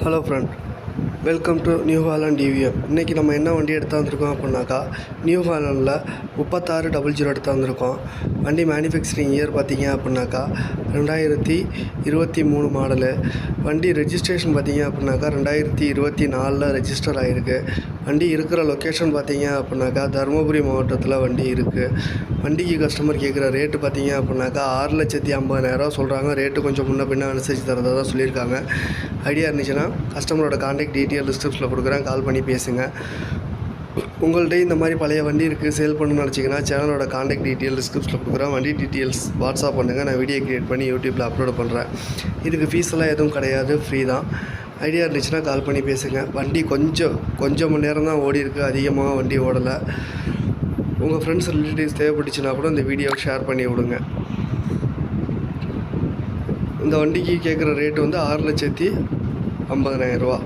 Hello friend, welcome to New Holland TVM. இன்றைக்கி நம்ம என்ன வண்டி எடுத்து வந்திருக்கோம் அப்படின்னாக்கா, நியூ ஹாலண்டில் 3600 எடுத்து வந்திருக்கோம். வண்டி மேனுஃபேக்சரிங் இயர் பார்த்திங்க அப்படின்னாக்கா 2023 மாடலு. வண்டி ரெஜிஸ்ட்ரேஷன் பார்த்திங்க அப்படின்னாக்கா 2024 ரெஜிஸ்டர் ஆகிருக்கு. வண்டி இருக்கிற லொக்கேஷன் பார்த்திங்க அப்படின்னாக்கா தருமபுரி மாவட்டத்தில் வண்டி இருக்குது. வண்டிக்கு கஸ்டமர் கேட்குற ரேட்டு பார்த்திங்க அப்படின்னாக்கா 6,50,000 சொல்கிறாங்க. ரேட்டு கொஞ்சம் முன்ன பின்ன அனுசரித்து தரதாக தான் சொல்லியிருக்காங்க. ஐடியா இருந்துச்சுன்னா கஸ்டமரோட கான்டாக்ட் டீட்டெயில் டிஸ்கிரிப்ஷனில் கொடுக்குறேன், கால் பண்ணி பேசுங்க. உங்கள்கிட்ட இந்த மாதிரி பழைய வண்டி இருக்குது, சேல் பண்ணணும்னு நினச்சிங்கன்னா சேனலோட கான்டாக்ட் டீட்டெயில் டிஸ்கிரிப்ஷனில் கொடுக்குறேன். வண்டி டீட்டெயில்ஸ் வாட்ஸ்அப் பண்ணுங்கள், நான் வீடியோ க்ரியேட் பண்ணி யூடியூப்பில் அப்லோட் பண்ணுறேன். இதுக்கு ஃபீஸெல்லாம் எதுவும் கிடையாது, ஃப்ரீ தான். ஐடியா இருந்துச்சுன்னா கால் பண்ணி பேசுங்க. வண்டி கொஞ்சம் மணி நேரம் தான் ஓடி இருக்குது, அதிகமாக வண்டி ஓடலை. உங்கள் ஃப்ரெண்ட்ஸ் ரிலேட்டிவ்ஸ் தேவைப்பட்டுச்சுன்னா கூட இந்த வீடியோவை ஷேர் பண்ணி விடுங்க. இந்த வண்டிக்கு கேட்குற ரேட்டு வந்து 6,50,000 ரூபா.